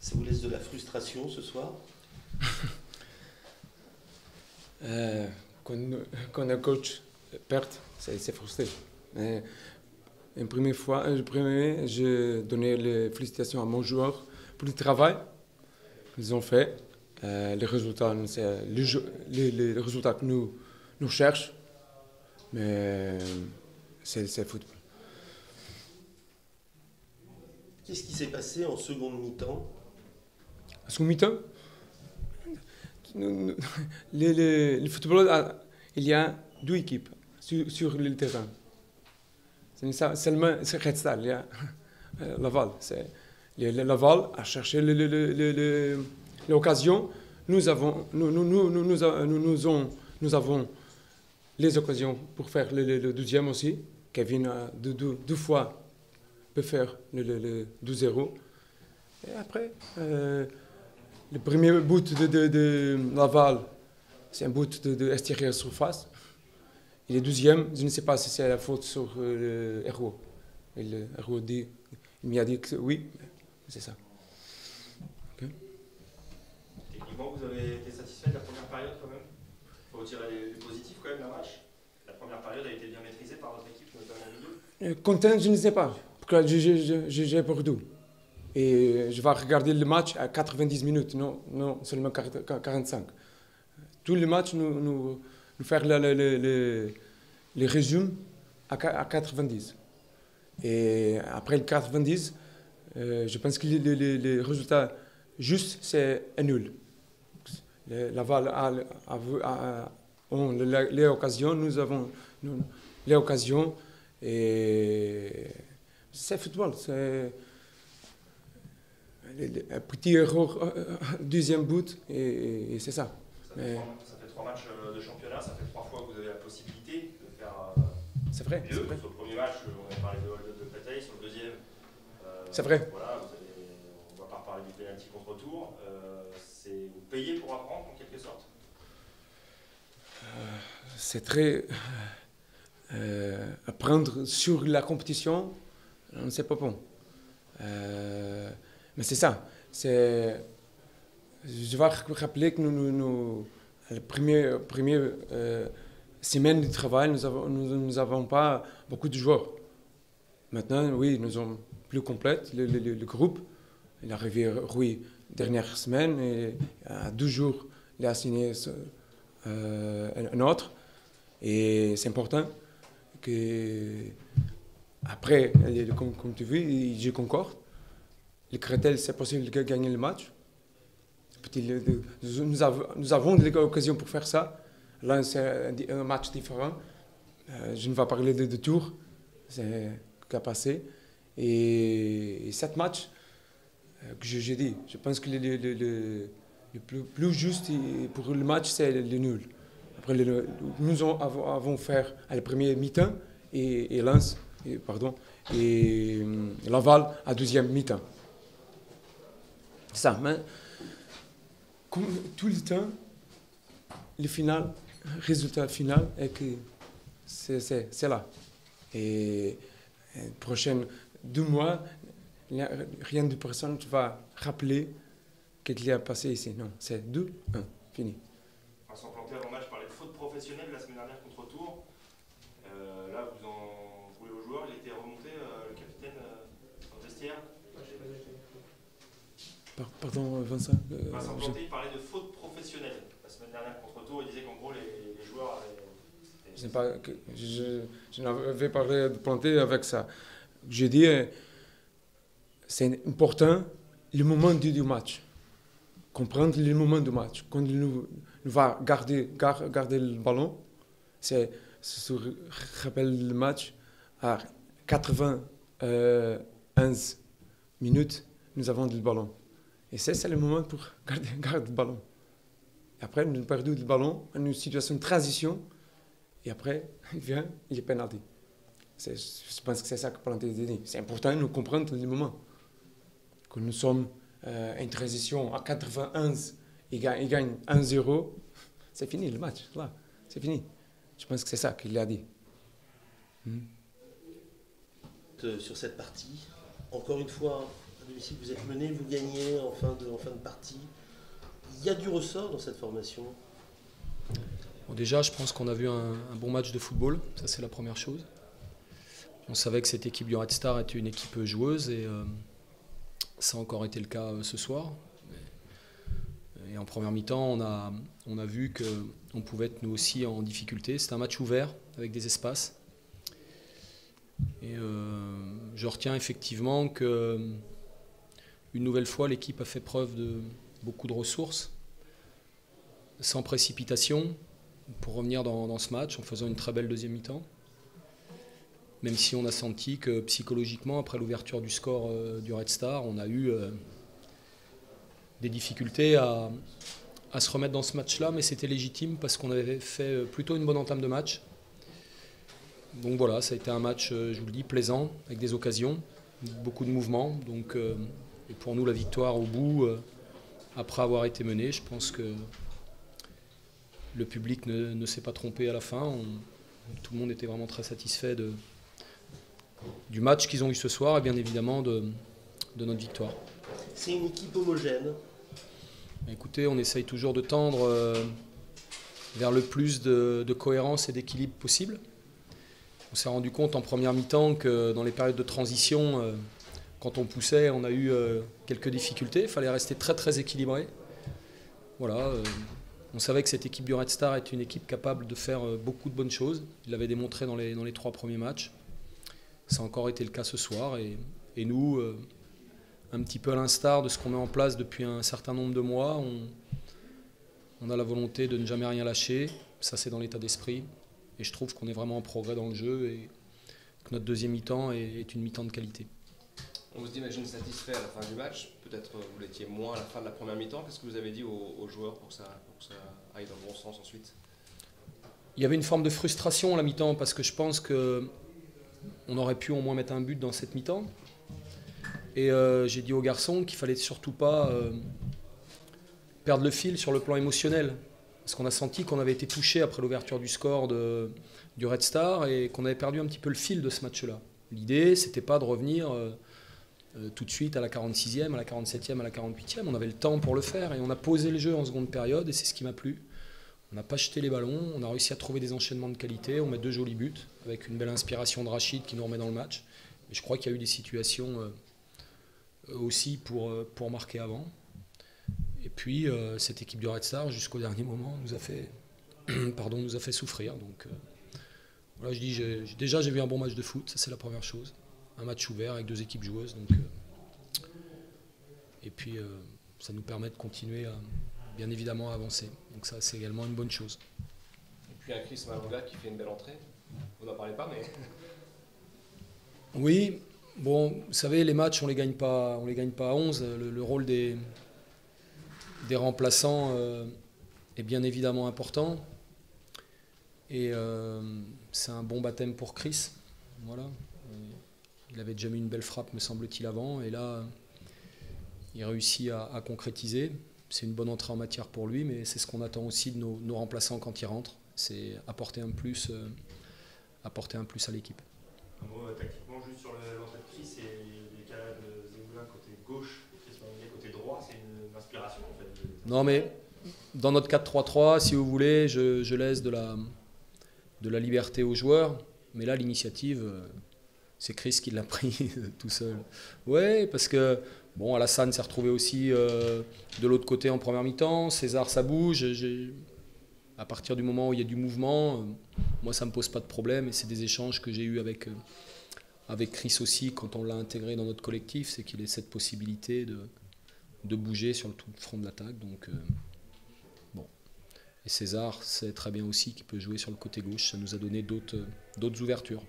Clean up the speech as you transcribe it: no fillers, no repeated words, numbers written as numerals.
Ça vous laisse de la frustration ce soir? Quand un coach perd, c'est frustré. Mais une première fois, j'ai donné les félicitations à mon joueur pour le travail qu'ils ont fait. Les résultats, c'est les résultats que nous cherchons, mais c'est le football. Qu'est-ce qui s'est passé en seconde mi-temps? En seconde mi-temps, le football, il y a deux équipes sur le terrain. C'est seulement Red Star, il y a Laval. Laval a cherché l'occasion. Nous avons les occasions pour faire le deuxième aussi. Kevin a deux fois peut faire le 2-0. Et après, le premier but de Laval, c'est un but de extérieur surface. Et le deuxième, je ne sais pas si c'est la faute sur le héros. Et le héros il m'a dit que oui, c'est ça. Okay. Techniquement, vous avez été satisfait de la première période quand même? Il faut retirer du positif quand même d'un match. La première période a été bien maîtrisée par votre équipe, notamment au milieu. Content, je ne sais pas. Parce que j'ai perdu. Et je vais regarder le match à 90 minutes, non seulement 45. Tout le match, nous faire les résumés à 90. Et après le 90, je pense que les résultats justes, c'est un nul. Laval a les occasions, nous avons les occasions. Et c'est football, c'est un petit erreur, deuxième but, et c'est ça. Ça fait 3 matchs de championnat, ça fait 3 fois que vous avez la possibilité de faire c'est vrai, mieux. Sur le premier match, on a parlé de Créteil, sur le deuxième, c'est vrai. Voilà, on ne va pas reparler du pénalty contre tour. Vous payez pour apprendre en quelque sorte? C'est très... apprendre sur la compétition, c'est pas bon. Mais c'est ça. Je vais rappeler que la première semaine de travail, nous n'avons pas beaucoup de joueurs. Maintenant, oui, nous sommes plus complètes, le groupe. Il est arrivé Rui dernière semaine et à 2 jours, il a signé un autre. Et c'est important que après, comme tu vois, je concorde. Le Créteil, c'est possible de gagner le match. Nous avons l'occasion pour faire ça. Là, c'est un match différent. Je ne vais pas parler de tour, c'est qu'a passé. Et 7 matchs que j'ai dit. Je pense que le plus juste pour le match, c'est le nul. Après, nous avons fait à la première mi-temps et Laval à deuxième mi-temps. Ça, mais comme tout le temps, le résultat final est que c'est là. Et les prochains 2 mois, rien de personne ne va rappeler ce qui a passé ici. Non, c'est 2-1, fini. Vincent Planté, avant match, parlait de faute professionnelle la semaine dernière contre Tours. Là, vous en voulez aux joueurs, il était remonté, le capitaine, dans le vestiaire. Pardon, Vincent. Vincent Planté, il parlait de faute professionnelle la semaine dernière contre Tours. Il disait qu'en gros, les joueurs avaient. Je n'avais pas parlé de Planté avec ça. J'ai dit, c'est important le moment du match. Comprendre le moment du match. Quand nous va garder le ballon, c'est se rappelle le match à 91 minutes, nous avons le ballon. Et c'est le moment pour garder le ballon. Et après, nous avons perdu le ballon en une situation de transition. Et après, il est pénalty. Je pense que c'est ça que Planté dit. C'est important de comprendre le moment. Quand nous sommes en transition à 91, il gagne 1-0, c'est fini le match. Là, c'est fini. Je pense que c'est ça qu'il a dit. Sur cette partie, encore une fois, À domicile, vous êtes mené, vous gagnez en fin de partie. Il y a du ressort dans cette formation. Bon, déjà, je pense qu'on a vu un bon match de football, ça c'est la première chose. On savait que cette équipe du Red Star était une équipe joueuse et ça a encore été le cas ce soir. Et en première mi-temps, on a vu qu'on pouvait être nous aussi en difficulté. C'était un match ouvert avec des espaces. Et je retiens effectivement que une nouvelle fois, l'équipe a fait preuve de beaucoup de ressources, sans précipitation, pour revenir dans ce match en faisant une très belle deuxième mi-temps. Même si on a senti que psychologiquement, après l'ouverture du score du Red Star, on a eu des difficultés à se remettre dans ce match-là, mais c'était légitime parce qu'on avait fait plutôt une bonne entame de match. Donc voilà, ça a été un match, je vous le dis, plaisant, avec des occasions, beaucoup de mouvements. Donc, et pour nous, la victoire au bout, après avoir été mené, je pense que le public ne s'est pas trompé à la fin. Tout le monde était vraiment très satisfait du match qu'ils ont eu ce soir et bien évidemment de notre victoire. C'est une équipe homogène. Écoutez, on essaye toujours de tendre vers le plus de cohérence et d'équilibre possible. On s'est rendu compte en première mi-temps que dans les périodes de transition, quand on poussait, on a eu quelques difficultés. Il fallait rester très très équilibré. Voilà, on savait que cette équipe du Red Star est une équipe capable de faire beaucoup de bonnes choses. Il l'avait démontré dans les 3 premiers matchs. Ça a encore été le cas ce soir. Et nous, un petit peu à l'instar de ce qu'on met en place depuis un certain nombre de mois, on a la volonté de ne jamais rien lâcher. Ça, c'est dans l'état d'esprit. Et je trouve qu'on est vraiment en progrès dans le jeu et que notre deuxième mi-temps est une mi-temps de qualité. On vous imagine satisfait à la fin du match. Peut-être vous l'étiez moins à la fin de la première mi-temps. Qu'est-ce que vous avez dit aux joueurs pour que ça aille dans le bon sens ensuite? Il y avait une forme de frustration à la mi-temps parce que je pense qu'on aurait pu au moins mettre un but dans cette mi-temps. Et j'ai dit aux garçons qu'il ne fallait surtout pas perdre le fil sur le plan émotionnel. Parce qu'on a senti qu'on avait été touché après l'ouverture du score du Red Star et qu'on avait perdu un petit peu le fil de ce match-là. L'idée, c'était pas de revenir tout de suite à la 46e, à la 47e, à la 48e. On avait le temps pour le faire et on a posé le jeu en seconde période et c'est ce qui m'a plu. On n'a pas jeté les ballons, on a réussi à trouver des enchaînements de qualité, on met 2 jolis buts avec une belle inspiration de Rachid qui nous remet dans le match. Et je crois qu'il y a eu des situations aussi pour marquer avant. Et puis cette équipe du Red Star, jusqu'au dernier moment, nous a fait souffrir. Donc voilà, je dis, déjà j'ai vu un bon match de foot, ça c'est la première chose. Un match ouvert avec 2 équipes joueuses. Donc, et puis ça nous permet de continuer bien évidemment à avancer. Donc ça c'est également une bonne chose. Et puis un Chris Malonga qui fait une belle entrée. Vous n'en parlez pas, mais... Oui, bon, vous savez, les matchs on les gagne pas à 11. Le rôle des remplaçants est bien évidemment important. Et c'est un bon baptême pour Chris. Voilà. Il avait déjà mis une belle frappe, me semble-t-il, avant. Et là, il réussit à concrétiser. C'est une bonne entrée en matière pour lui, mais c'est ce qu'on attend aussi de nos remplaçants quand ils rentrent. C'est apporter un plus à l'équipe. Un mot tactiquement juste sur l'entrée de Chris et les cas de Zemmoula côté gauche et Chris Malonga côté droit, c'est une inspiration en fait. Non mais dans notre 4-3-3, si vous voulez, je laisse de la liberté aux joueurs, mais là l'initiative, c'est Chris qui l'a pris tout seul. Ouais, parce que bon, Alassane s'est retrouvé aussi de l'autre côté en première mi-temps, César ça bouge. À partir du moment où il y a du mouvement, moi ça ne me pose pas de problème et c'est des échanges que j'ai eus avec Chris aussi quand on l'a intégré dans notre collectif, c'est qu'il ait cette possibilité de bouger sur tout le front de l'attaque. Donc, bon. Et César sait très bien aussi qu'il peut jouer sur le côté gauche, ça nous a donné d'autres ouvertures.